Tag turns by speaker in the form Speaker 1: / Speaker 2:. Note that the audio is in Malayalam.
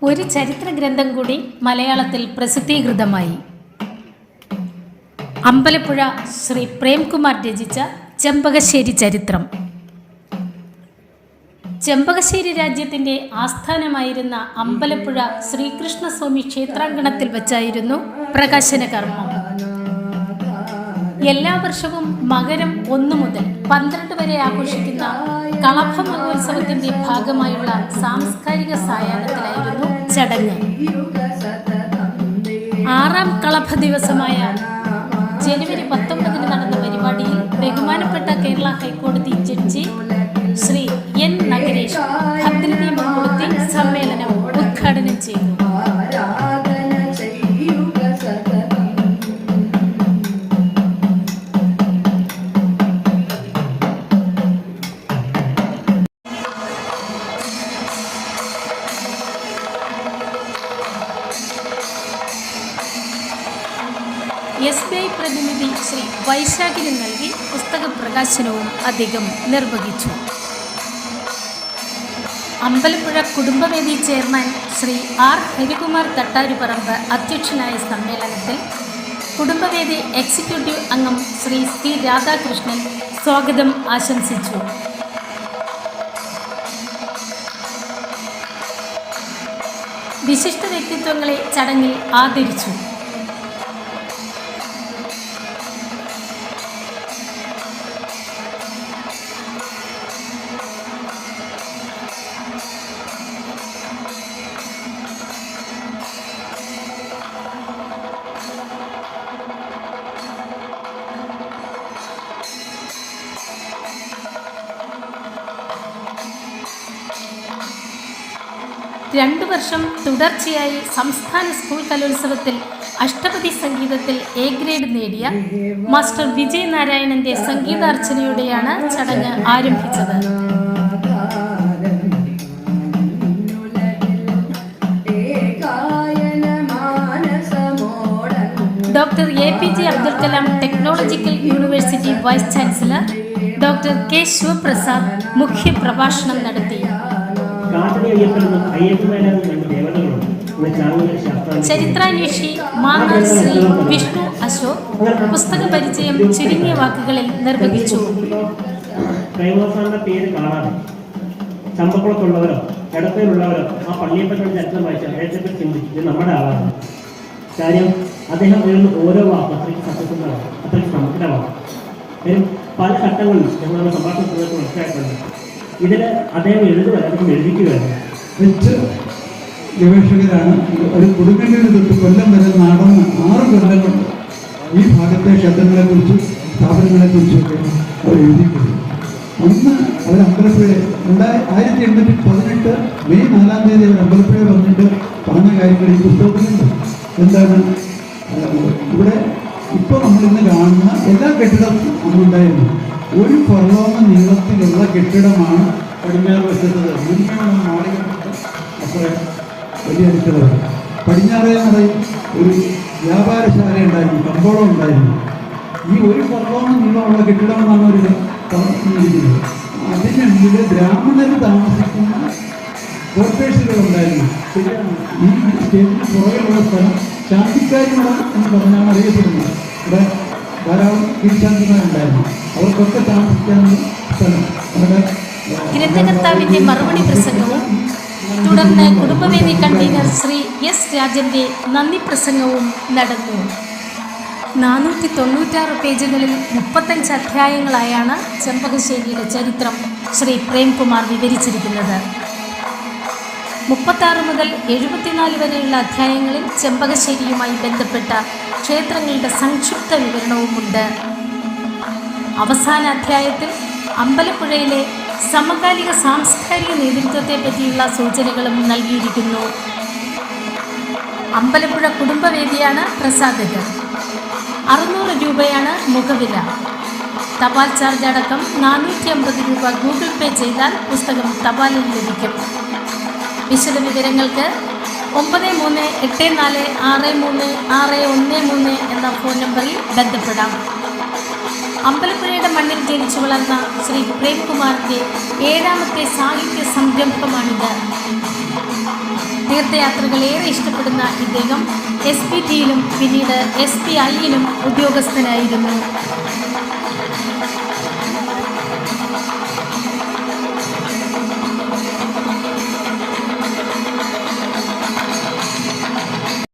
Speaker 1: ഒരു ചരിത്ര ഗ്രന്ഥം കൂടി മലയാളത്തിൽ പ്രസിദ്ധീകൃതമായി. അമ്പലപ്പുഴ ശ്രീ പ്രേംകുമാർ രചിച്ച ചെമ്പകശ്ശേരി ചരിത്രം. ചെമ്പകശ്ശേരി രാജ്യത്തിൻ്റെ ആസ്ഥാനമായിരുന്ന അമ്പലപ്പുഴ ശ്രീകൃഷ്ണസ്വാമി ക്ഷേത്രാങ്കണത്തിൽ വച്ചായിരുന്നു പ്രകാശന കർമ്മം. എല്ലാ വർഷവും മകരം 1 മുതൽ 12 വരെ ആഘോഷിക്കുന്ന കളഭ മഹോത്സവത്തിന്റെ ഭാഗമായുള്ള സാംസ്കാരിക സായാഹ്നത്തിലായിരുന്നു ചടങ്ങ്. 6ാം കളഭ ദിവസമായ ജനുവരി 19 നടന്ന പരിപാടിയിൽ ബഹുമാനപ്പെട്ട കേരള ഹൈക്കോടതി ജഡ്ജി ശ്രീ എൻ നഗരേഷ് ഭദ്രദീപം കൊളുത്തി സമ്മേളനം ഉദ്ഘാടനം ചെയ്തു. SBI പ്രതിനിധി ശ്രീ വൈശാഖിന് നൽകി പുസ്തക പ്രകാശനവും അദ്ദേഹം നിർവഹിച്ചു. അമ്പലപ്പുഴ കുടുംബവേദി ചെയർമാൻ ശ്രീ ആർ ഹരികുമാർ തട്ടാരുപറമ്പ് അധ്യക്ഷനായ സമ്മേളനത്തിൽ കുടുംബവേദി എക്സിക്യൂട്ടീവ് അംഗം ശ്രീ സി രാധാകൃഷ്ണൻ സ്വാഗതം ആശംസിച്ചു. വിശിഷ്ട വ്യക്തിത്വങ്ങളെ ചടങ്ങിൽ ആദരിച്ചു. രണ്ടു വർഷം തുടർച്ചയായി സംസ്ഥാന സ്കൂൾ കലോത്സവത്തിൽ അഷ്ടപതി സംഗീതത്തിൽ A ഗ്രേഡ് നേടിയ മാസ്റ്റർ വിജയ് നാരായണന്റെ സംഗീതാർച്ചനയോടെയാണ് ചടങ്ങ് ആരംഭിച്ചത്. Doctor APJ Abdul Kalam technological university vice chancellor doctor K Sivaprasad മുഖ്യ പ്രഭാഷണം നടത്തി. ചരിത്രാന്വേഷി മാങ്ങാർ ശ്രീ വിഷ്ണു അശോക് പുസ്തക പരിചയം ചുരുങ്ങിയ വാക്കുകളിൽ നിർവഹിച്ചു.
Speaker 2: ചമ്പക്കുളത്തുള്ളവരോ എടപ്പയിലുള്ളവരോ ആ പള്ളിയെപ്പറ്റി ചരിത്രം വായിച്ച് അദ്ദേഹത്തെ ചിന്തിച്ച് ഇത് നമ്മുടെ ആളാണ്. കാര്യം അദ്ദേഹം എഴുതുന്ന ഓരോ വാക്കും അത്രയ്ക്ക് സത്യസന്ധമാണ്, അത്രയ്ക്ക് സമഗ്രമാണ്. പല ഘട്ടങ്ങളിൽ ഞങ്ങളുടെ സംഭാഷണത്തിലേക്ക് മനസ്സിലായിട്ടുണ്ട്. ഇതിൽ അദ്ദേഹം അദ്ദേഹം എഴുതിക്കുകയാണ്.
Speaker 3: ഗവേഷകരാണ്. ഒരു കൊടുങ്ങല്ലൂർ തൊട്ട് കൊല്ലം വരെ നടന്ന് 6 കൊല്ലം കൊണ്ട് ഈ ഭാഗത്തെ ക്ഷേത്രങ്ങളെക്കുറിച്ചും സ്ഥാപനങ്ങളെക്കുറിച്ചുമൊക്കെ അവർ എഴുതിയിട്ടുണ്ട്. അന്ന് അവർ അമ്പലപ്പുഴ 1818 മെയ് 4-ാം തീയതി അവർ അമ്പലപ്പുഴ പറഞ്ഞ കാര്യങ്ങൾ ഈ പുസ്തകത്തിലുണ്ട്. എന്താണ് ഇവിടെ ഇപ്പോൾ നമ്മളിന്ന് കാണുന്ന എല്ലാ കെട്ടിടവും അന്നുണ്ടായിരുന്നു. 1 ഫർലോങ് നീളത്തിലുള്ള കെട്ടിടമാണ് പടിഞ്ഞാറ് വശത്തത്. മുൻപ് മാളികപ്പെട്ട് അത്ര വലിയ അടുക്കള. പടിഞ്ഞാറേ പറയും ഒരു വ്യാപാരശാല ഉണ്ടായിരുന്നു, കമ്പോളം ഉണ്ടായിരുന്നു. ഈ 1 ഫർലോങ് നീളമുള്ള കെട്ടിടമെന്നാണ് ഒരു പറഞ്ഞിരിക്കുന്നത്. അതിനുള്ളിൽ ബ്രാഹ്മണർ താമസിക്കുന്ന ക്വാർട്ടേഴ്സുകൾ ഉണ്ടായിരുന്നു. ഈ സ്റ്റേറ്റിന് പുറകിലുള്ള സ്ഥലം ശാന്തിക്കാരിമട എന്ന് പറഞ്ഞാണ് അറിയപ്പെടുന്നത്. ഇവിടെ ധാരാളം തിരിച്ചാന്തിമാരുണ്ടായിരുന്നു. അവർക്കൊക്കെ താമസിക്കാനുള്ള സ്ഥലം അവിടെ.
Speaker 1: ഗ്രന്ഥകർത്താവിന്റെ മറുപടി പ്രസംഗവും തുടർന്ന് കുടുംബവേദി കൺവീനർ ശ്രീ S രാജന്റെ നന്ദി പ്രസംഗവും നടന്നു. 496 പേജുകളിൽ 35 അധ്യായങ്ങളായാണ് ചെമ്പകശ്ശേരിയുടെ ചരിത്രം ശ്രീ പ്രേംകുമാർ വിവരിച്ചിരിക്കുന്നത്. 36 മുതൽ 74 വരെയുള്ള അധ്യായങ്ങളിൽ ചെമ്പകശ്ശേരിയുമായി ബന്ധപ്പെട്ട ക്ഷേത്രങ്ങളുടെ സംക്ഷിപ്ത വിവരണവുമുണ്ട്. അവസാന അധ്യായത്തിൽ അമ്പലപ്പുഴയിലെ സമകാലിക സാംസ്കാരിക നേതൃത്വത്തെ പറ്റിയുള്ള സൂചനകളും നൽകിയിരിക്കുന്നു. അമ്പലപ്പുഴ കുടുംബവേദിയാണ് പ്രസാധകർ. 600 രൂപയാണ് മുഖവില. തപാൽ ചാർജ് അടക്കം 450 രൂപ ഗൂഗിൾ പേ ചെയ്താൽ പുസ്തകം തപാലിൽ ലഭിക്കും. വിശദ വിവരങ്ങൾക്ക് 9384636113 എന്ന ഫോൺ നമ്പറിൽ ബന്ധപ്പെടാം. അമ്പലപ്പുഴയുടെ മണ്ണിൽ ജനിച്ചു വളർന്ന ശ്രീ പ്രേംകുമാറിൻ്റെ 7ാമത്തെ സാഹിത്യ സംരംഭമാണിത്. തീർത്ഥയാത്രകൾ ഏറെ ഇഷ്ടപ്പെടുന്ന ഇദ്ദേഹം SPTയിലും പിന്നീട് SPIയിലും ഉദ്യോഗസ്ഥനായിരുന്നു.